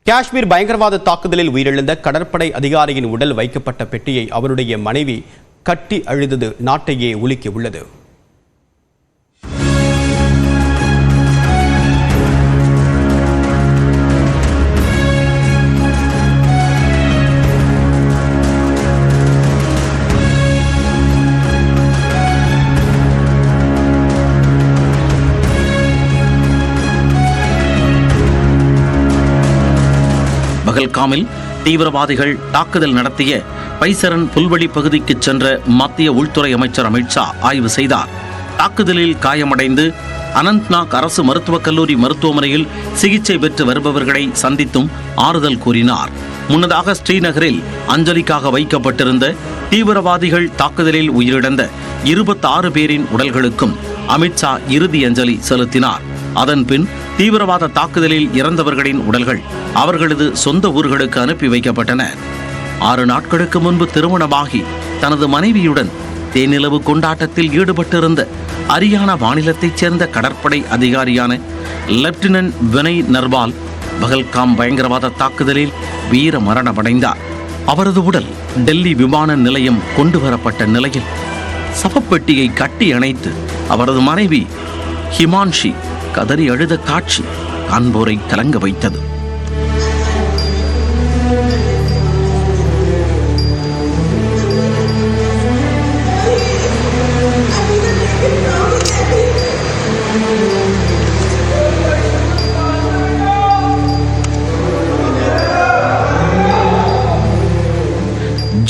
காஷ்மீர் பயங்கரவாத தாக்குதலில் உயிரிழந்த கடற்படை அதிகாரியின் உடல் வைக்கப்பட்ட பெட்டியை அவருடைய மனைவி கட்டி அழுதது நாட்டையே உலுக்கியுள்ளது. பகல்காமில் தீவிரவாதிகள் தாக்குதல் நடத்திய பைசரன் புல்வெளி பகுதிக்கு சென்ற மத்திய உள்துறை அமைச்சர் அமித்ஷா ஆய்வு செய்தார். தாக்குதலில் காயமடைந்து அனந்த்நாக் அரசு மருத்துவக் கல்லூரி மருத்துவமனையில் சிகிச்சை பெற்று வருபவர்களை சந்தித்தும் ஆறுதல் கூறினார். முன்னதாக ஸ்ரீநகரில் அஞ்சலிக்காக வைக்கப்பட்டிருந்த தீவிரவாதிகள் தாக்குதலில் உயிரிழந்த 26 பேரின் உடல்களுக்கும் அமித்ஷா இறுதி அஞ்சலி செலுத்தினார். அதன்பின் தீவிரவாத தாக்குதலில் இறந்தவர்களின் உடல்கள் அவர்களது சொந்த ஊர்களுக்கு அனுப்பி வைக்கப்பட்டன. 6 நாட்களுக்கு முன்பு திருமணமாகி தனது மனைவியுடன் தேனிலவு கொண்டாட்டத்தில் ஈடுபட்டிருந்த ஹரியானா மாநிலத்தைச் சேர்ந்த கடற்படை அதிகாரியான லெப்டினன்ட் வினய் நர்வால் பகல்காம் பயங்கரவாத தாக்குதலில் வீர மரணமடைந்தார். அவரது உடல் டெல்லி விமான நிலையம் கொண்டு வரப்பட்ட நிலையில் சவப்பெட்டியை கட்டி அணைத்து அவரது மனைவி ஹிமான்ஷி கதறி அழுத காட்சி காண்போரை கலங்க வைத்தது.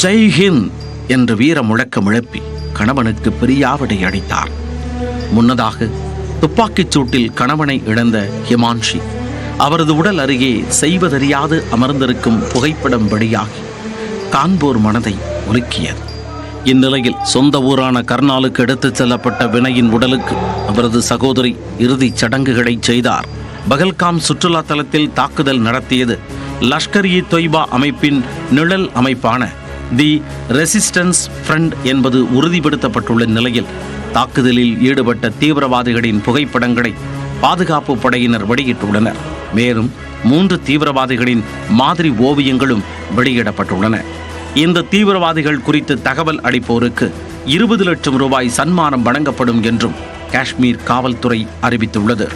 ஜெய் ஹிந்த் என்று வீர முழக்கம் எழுப்பி கணவனுக்கு பிரியாவிடை அடித்தார். முன்னதாக துப்பாக்கிச் சூட்டில் கணவனை இழந்த ஹிமான்ஷி அவரது உடல் அருகே செய்வதறியாது அமர்ந்திருக்கும் புகைப்படம் வெளியாகி காண்போர் மனதை உலுக்கியது. இந்நிலையில் சொந்த ஊரான கர்னாலுக்கு எடுத்துச் செல்லப்பட்ட வினயின் உடலுக்கு அவரது சகோதரி இறுதிச் சடங்குகளை செய்தார். பகல்காம் சுற்றுலா தலத்தில் தாக்குதல் நடத்தியது லஷ்கர்-இ-தொய்பா அமைப்பின் நிழல் அமைப்பான தி ரெசிஸ்டன்ஸ் ஃப்ரண்ட் என்பது உறுதிப்படுத்தப்பட்டுள்ள நிலையில் தாக்குதலில் ஈடுபட்ட தீவிரவாதிகளின் புகைப்படங்களை பாதுகாப்பு படையினர் வெளியிட்டுள்ளனர். மேலும் 3 தீவிரவாதிகளின் மாதிரி ஓவியங்களும் வெளியிடப்பட்டுள்ளன. இந்த தீவிரவாதிகள் குறித்து தகவல் அளிப்போருக்கு 20 லட்சம் ரூபாய் சன்மானம் வழங்கப்படும் என்றும் காஷ்மீர் காவல்துறை அறிவித்துள்ளது.